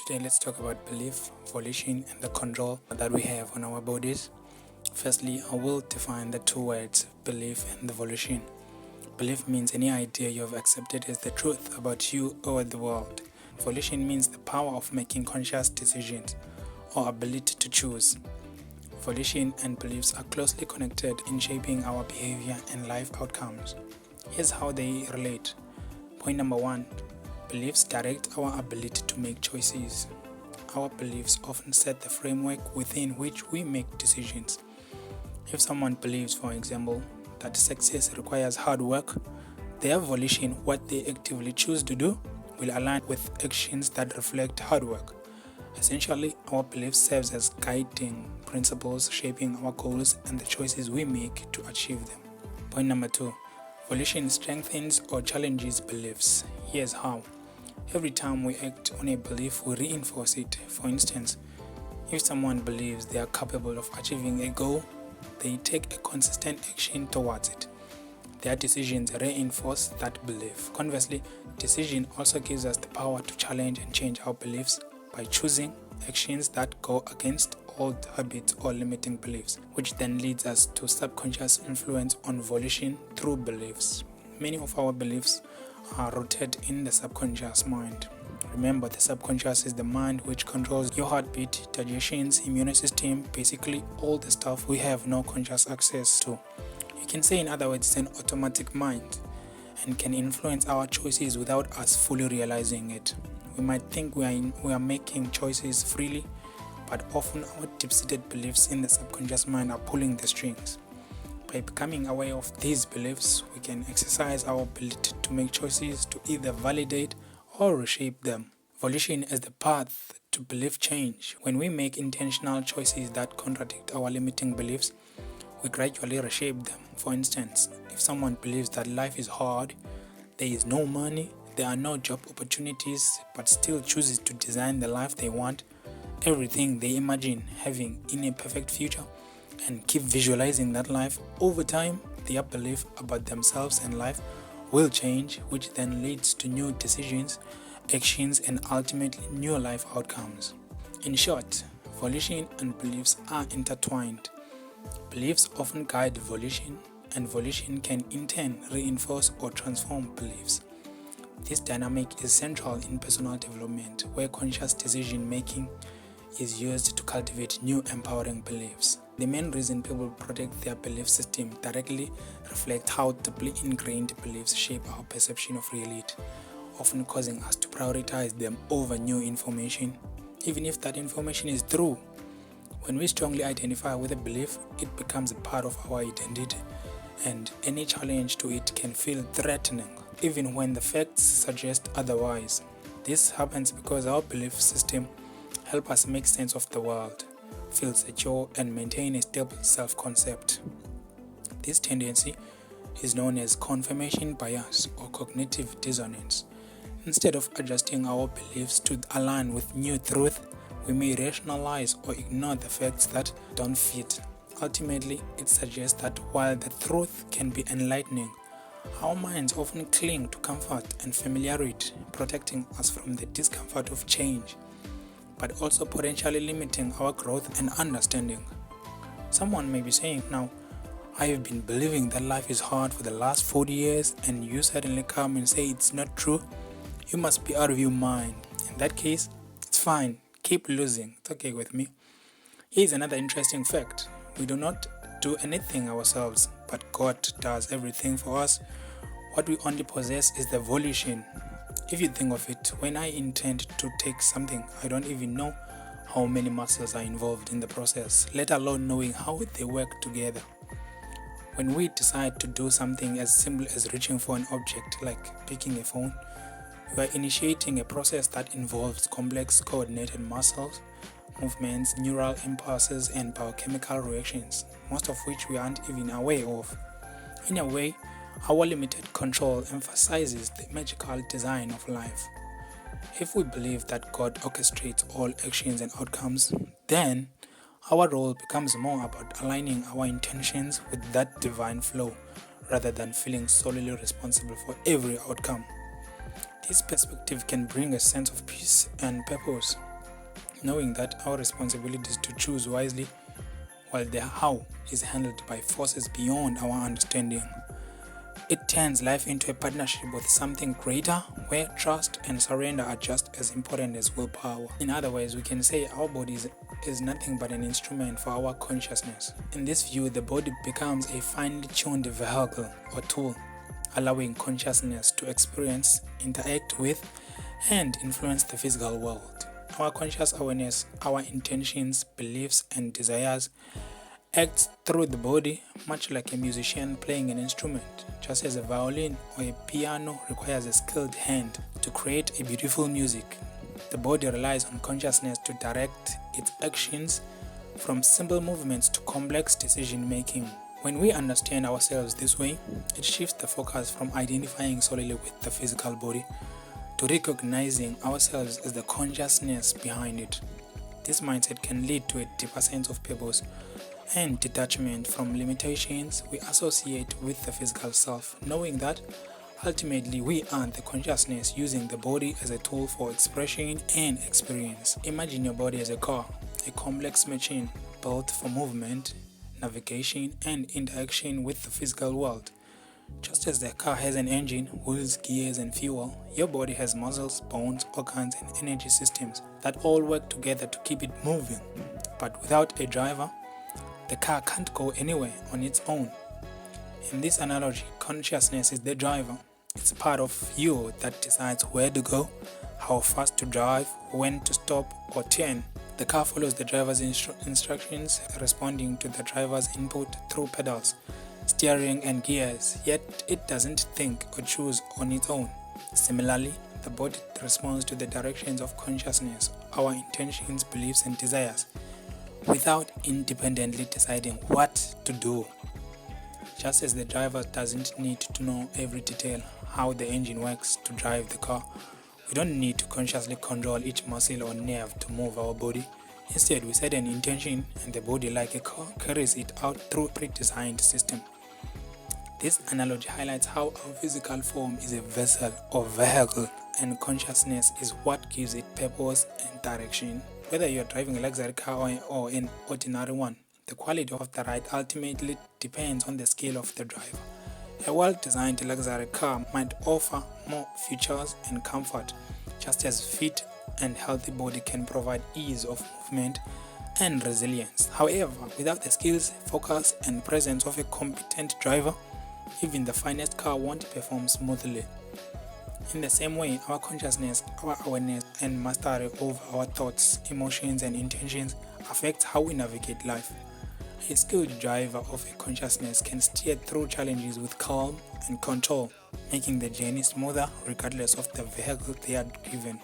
Today, let's talk about belief, volition, and the control that we have on our bodies. Firstly, I will define the two words belief and the volition. Belief means any idea you have accepted as the truth about you or the world. Volition means the power of making conscious decisions or ability to choose. Volition and beliefs are closely connected in shaping our behavior and life outcomes. Here's how they relate. Point number 1. Beliefs direct our ability to make choices. Our beliefs often set the framework within which we make decisions. If someone believes, for example, that success requires hard work, their volition, what they actively choose to do, will align with actions that reflect hard work. Essentially, our belief serves as guiding principles shaping our goals and the choices we make to achieve them. Point number 2. Volition strengthens or challenges beliefs. Here's how. Every time we act on a belief, we reinforce it. For instance, if someone believes they are capable of achieving a goal, they take a consistent action towards it. Their decisions reinforce that belief. Conversely, decision also gives us the power to challenge and change our beliefs by choosing actions that go against old habits or limiting beliefs, which then leads us to subconscious influence on volition through beliefs. Many of our beliefs are rooted in the subconscious mind. Remember, the subconscious is the mind which controls your heartbeat, digestions, immune system, basically all the stuff we have no conscious access to. You can say, in other words, it's an automatic mind and can influence our choices without us fully realizing it. We might think we are making choices freely, but often our deep-seated beliefs in the subconscious mind are pulling the strings. By becoming aware of these beliefs, we can exercise our ability to make choices to either validate or reshape them. Volition is the path to belief change. When we make intentional choices that contradict our limiting beliefs, we gradually reshape them. For instance, if someone believes that life is hard, there is no money, there are no job opportunities, but still chooses to design the life they want, everything they imagine having in a perfect future, and keep visualizing that life, over time, their belief about themselves and life will change, which then leads to new decisions, actions, and ultimately new life outcomes. In short, volition and beliefs are intertwined. Beliefs often guide volition, and volition can in turn reinforce or transform beliefs. This dynamic is central in personal development, where conscious decision making is used to cultivate new empowering beliefs. The main reason people protect their belief system directly reflect how deeply ingrained beliefs shape our perception of reality, often causing us to prioritize them over new information, even if that information is true. When we strongly identify with a belief, it becomes a part of our identity, and any challenge to it can feel threatening, even when the facts suggest otherwise. This happens because our belief system helps us make sense of the world, feel secure, and maintain a stable self-concept. This tendency is known as confirmation bias or cognitive dissonance. Instead of adjusting our beliefs to align with new truth, we may rationalize or ignore the facts that don't fit. Ultimately, it suggests that while the truth can be enlightening, our minds often cling to comfort and familiarity, protecting us from the discomfort of change, but also potentially limiting our growth and understanding. Someone may be saying, now, I have been believing that life is hard for the last 40 years, and you suddenly come and say it's not true. You must be out of your mind. In that case, it's fine. Keep losing. It's okay with me. Here's another interesting fact. We do not do anything ourselves, but God does everything for us. What we only possess is the volition. If you think of it, when I intend to take something, I don't even know how many muscles are involved in the process, let alone knowing how they work together. When we decide to do something as simple as reaching for an object like picking a phone, we are initiating a process that involves complex coordinated muscles, movements, neural impulses, and biochemical reactions, most of which we aren't even aware of. In a way, our limited control emphasizes the magical design of life. If we believe that God orchestrates all actions and outcomes, then our role becomes more about aligning our intentions with that divine flow rather than feeling solely responsible for every outcome. This perspective can bring a sense of peace and purpose. knowing that our responsibility is to choose wisely while the how is handled by forces beyond our understanding. It turns life into a partnership with something greater where trust and surrender are just as important as willpower. In other words, we can say our body is nothing but an instrument for our consciousness. In this view, the body becomes a finely tuned vehicle or tool, allowing consciousness to experience, interact with, and influence the physical world. Our conscious awareness, our intentions, beliefs, and desires acts through the body, much like a musician playing an instrument. Just as a violin or a piano requires a skilled hand to create a beautiful music, the body relies on consciousness to direct its actions, from simple movements to complex decision making. When we understand ourselves this way, it shifts the focus from identifying solely with the physical body to recognizing ourselves as the consciousness behind it. This mindset can lead to a deeper sense of purpose and detachment from limitations we associate with the physical self, knowing that ultimately we are the consciousness using the body as a tool for expression and experience. Imagine your body as a car, a complex machine built for movement, navigation, and interaction with the physical world. Just as the car has an engine, wheels, gears, and fuel, your body has muscles, bones, organs, and energy systems that all work together to keep it moving. But without a driver, the car can't go anywhere on its own. In this analogy, consciousness is the driver. It's part of you that decides where to go, how fast to drive, when to stop or turn. The car follows the driver's instructions, responding to the driver's input through pedals, steering, and gears, yet it doesn't think or choose on its own. Similarly, the body responds to the directions of consciousness, our intentions, beliefs, and desires, without independently deciding what to do. Just as the driver doesn't need to know every detail how the engine works to drive the car, we don't need to consciously control each muscle or nerve to move our body. Instead, we set an intention and the body, like a car, carries it out through a pre-designed system. This analogy highlights how our physical form is a vessel or vehicle, and consciousness is what gives it purpose and direction. Whether you are driving a luxury car or an ordinary one, the quality of the ride ultimately depends on the skill of the driver. A well-designed luxury car might offer more features and comfort, just as fit and healthy body can provide ease of movement and resilience. However, without the skills, focus, and presence of a competent driver, even the finest car won't perform smoothly. In the same way, our consciousness, our awareness, and mastery over our thoughts, emotions, and intentions affects how we navigate life. A skilled driver of a consciousness can steer through challenges with calm and control, making the journey smoother regardless of the vehicle they are driven.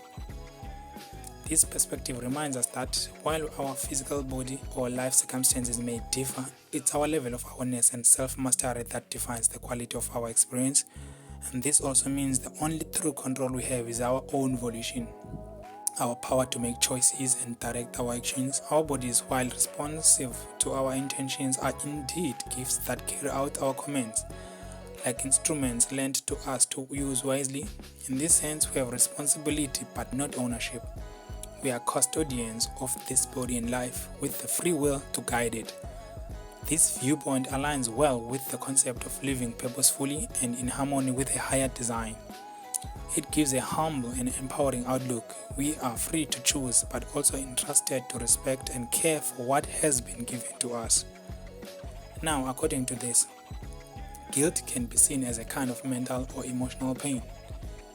This perspective reminds us that while our physical body or life circumstances may differ, it's our level of awareness and self-mastery that defines the quality of our experience, and this also means the only true control we have is our own volition, our power to make choices and direct our actions. Our bodies, while responsive to our intentions, are indeed gifts that carry out our commands, like instruments lent to us to use wisely. In this sense, we have responsibility but not ownership. We are custodians of this body and life with the free will to guide it. This viewpoint aligns well with the concept of living purposefully and in harmony with a higher design. It gives a humble and empowering outlook. We are free to choose, but also entrusted to respect and care for what has been given to us. Now, according to this, guilt can be seen as a kind of mental or emotional pain.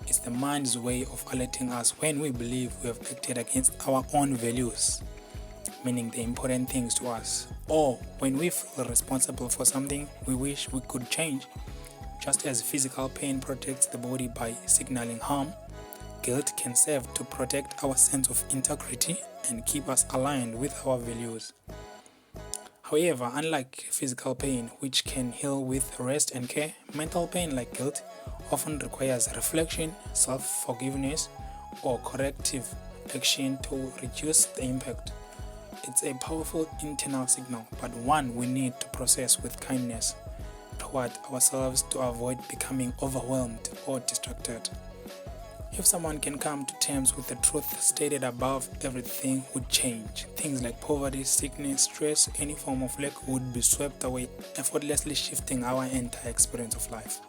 It's the mind's way of alerting us when we believe we have acted against our own values, meaning the important things to us, or when we feel responsible for something we wish we could change. Just as physical pain protects the body by signaling harm, guilt can serve to protect our sense of integrity and keep us aligned with our values. However, unlike physical pain, which can heal with rest and care, mental pain like guilt often requires reflection, self-forgiveness, or corrective action to reduce the impact. It's a powerful internal signal, but one we need to process with kindness toward ourselves to avoid becoming overwhelmed or distracted. If someone can come to terms with the truth stated above, everything would change. Things like poverty, sickness, stress, any form of lack would be swept away, effortlessly shifting our entire experience of life.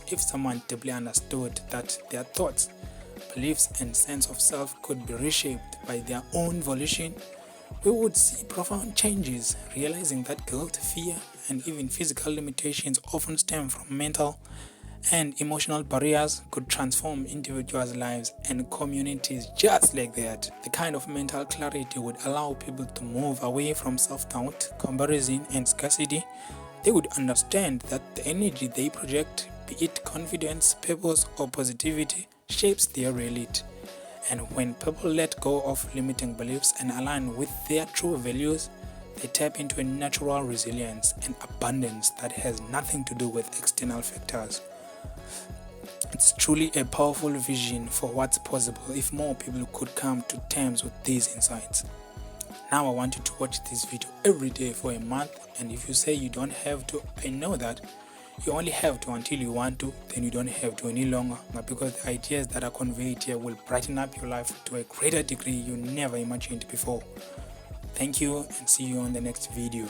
If someone deeply understood that their thoughts, beliefs, and sense of self could be reshaped by their own volition, we would see profound changes, realizing that guilt, fear, and even physical limitations often stem from mental and emotional barriers could transform individuals' lives and communities just like that. The kind of mental clarity would allow people to move away from self-doubt, comparison, and scarcity. They would understand that the energy they project, be it confidence, purpose, or positivity, shapes their reality. And when people let go of limiting beliefs and align with their true values, they tap into a natural resilience and abundance that has nothing to do with external factors. It's truly a powerful vision for what's possible if more people could come to terms with these insights. Now I want you to watch this video every day for a month, and if you say you don't have to, I know that you only have to until you want to, then you don't have to any longer, because the ideas that are conveyed here will brighten up your life to a greater degree you never imagined before. Thank you, and see you on the next video.